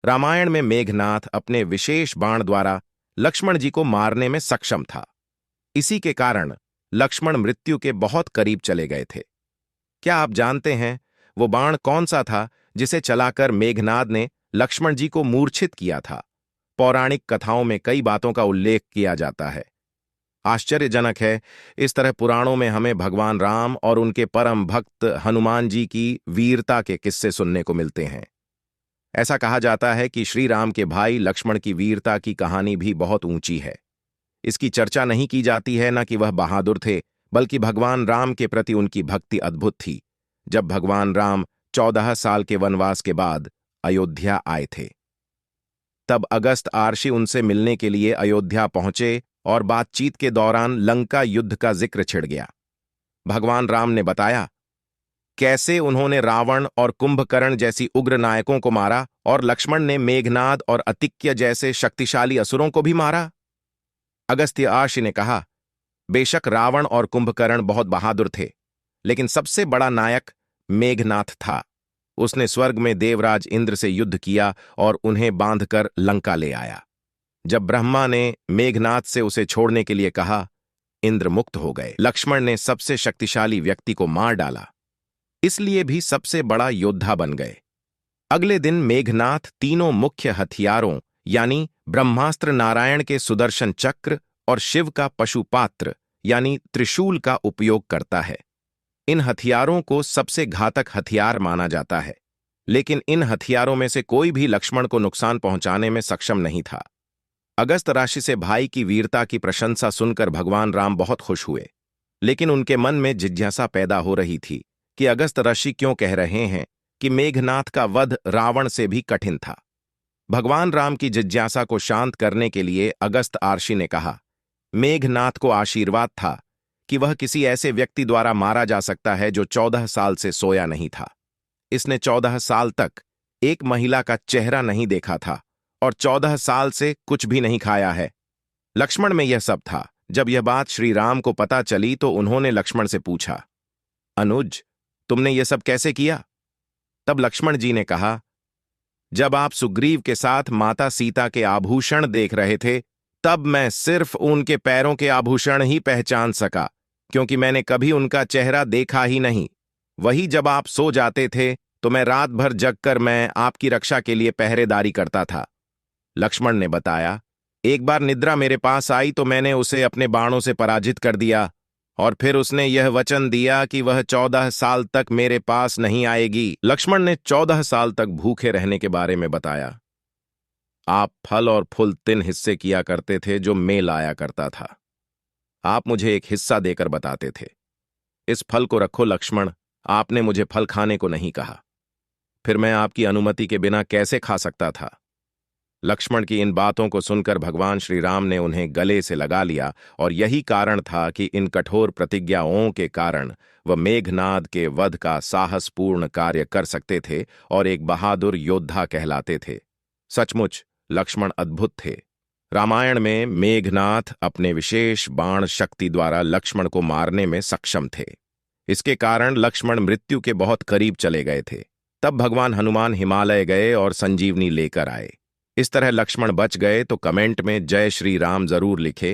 रामायण में मेघनाथ अपने विशेष बाण द्वारा लक्ष्मण जी को मारने में सक्षम था। इसी के कारण लक्ष्मण मृत्यु के बहुत करीब चले गए थे। क्या आप जानते हैं वो बाण कौन सा था जिसे चलाकर मेघनाद ने लक्ष्मण जी को मूर्छित किया था? पौराणिक कथाओं में कई बातों का उल्लेख किया जाता है। आश्चर्यजनक है, इस तरह पुराणों में हमें भगवान राम और उनके परम भक्त हनुमान जी की वीरता के किस्से सुनने को मिलते हैं। ऐसा कहा जाता है कि श्री राम के भाई लक्ष्मण की वीरता की कहानी भी बहुत ऊंची है। इसकी चर्चा नहीं की जाती है न कि वह बहादुर थे, बल्कि भगवान राम के प्रति उनकी भक्ति अद्भुत थी। जब भगवान राम 14 साल के वनवास के बाद अयोध्या आए थे, तब अगस्त आर्षि उनसे मिलने के लिए अयोध्या पहुंचे और बातचीत के दौरान लंका युद्ध का जिक्र छिड़ गया। भगवान राम ने बताया कैसे उन्होंने रावण और कुंभकर्ण जैसी उग्र नायकों को मारा और लक्ष्मण ने मेघनाद और अतिक्य जैसे शक्तिशाली असुरों को भी मारा। अगस्त्य आर्षि ने कहा, बेशक रावण और कुंभकर्ण बहुत बहादुर थे, लेकिन सबसे बड़ा नायक मेघनाथ था। उसने स्वर्ग में देवराज इंद्र से युद्ध किया और उन्हें बांधकर लंका ले आया। जब ब्रह्मा ने मेघनाथ से उसे छोड़ने के लिए कहा, इंद्र मुक्त हो गए। लक्ष्मण ने सबसे शक्तिशाली व्यक्ति को मार डाला, इसलिए भी सबसे बड़ा योद्धा बन गए। अगले दिन मेघनाथ तीनों मुख्य हथियारों यानी ब्रह्मास्त्र, नारायण के सुदर्शन चक्र और शिव का पशुपात्र यानी त्रिशूल का उपयोग करता है। इन हथियारों को सबसे घातक हथियार माना जाता है, लेकिन इन हथियारों में से कोई भी लक्ष्मण को नुकसान पहुंचाने में सक्षम नहीं था। अगस्त राशि से भाई की वीरता की प्रशंसा सुनकर भगवान राम बहुत खुश हुए, लेकिन उनके मन में जिज्ञासा पैदा हो रही थी कि अगस्त ऋषि क्यों कह रहे हैं कि मेघनाथ का वध रावण से भी कठिन था। भगवान राम की जिज्ञासा को शांत करने के लिए अगस्त आर्षि ने कहा, मेघनाथ को आशीर्वाद था कि वह किसी ऐसे व्यक्ति द्वारा मारा जा सकता है जो 14 साल से सोया नहीं था। इसने 14 साल तक एक महिला का चेहरा नहीं देखा था और 14 साल से कुछ भी नहीं खाया है। लक्ष्मण में यह सब था। जब यह बात श्री राम को पता चली तो उन्होंने लक्ष्मण से पूछा, अनुज, तुमने यह सब कैसे किया? तब लक्ष्मण जी ने कहा, जब आप सुग्रीव के साथ माता सीता के आभूषण देख रहे थे, तब मैं सिर्फ उनके पैरों के आभूषण ही पहचान सका, क्योंकि मैंने कभी उनका चेहरा देखा ही नहीं। वही जब आप सो जाते थे तो मैं रात भर जगकर मैं आपकी रक्षा के लिए पहरेदारी करता था। लक्ष्मण ने बताया, एक बार निद्रा मेरे पास आई तो मैंने उसे अपने बाणों से पराजित कर दिया और फिर उसने यह वचन दिया कि वह 14 साल तक मेरे पास नहीं आएगी। लक्ष्मण ने 14 साल तक भूखे रहने के बारे में बताया। आप फल और फूल 3 हिस्से किया करते थे जो मैं लाया करता था। आप मुझे एक हिस्सा देकर बताते थे, इस फल को रखो लक्ष्मण, आपने मुझे फल खाने को नहीं कहा। फिर मैं आपकी अनुमति के बिना कैसे खा सकता था? लक्ष्मण की इन बातों को सुनकर भगवान श्री राम ने उन्हें गले से लगा लिया और यही कारण था कि इन कठोर प्रतिज्ञाओं के कारण वह मेघनाद के वध का साहसपूर्ण कार्य कर सकते थे और एक बहादुर योद्धा कहलाते थे। सचमुच लक्ष्मण अद्भुत थे। रामायण में मेघनाथ अपने विशेष बाण शक्ति द्वारा लक्ष्मण को मारने में सक्षम थे। इसके कारण लक्ष्मण मृत्यु के बहुत करीब चले गए थे। तब भगवान हनुमान हिमालय गए और संजीवनी लेकर आए। इस तरह लक्ष्मण बच गए। तो कमेंट में जय श्री राम जरूर लिखे।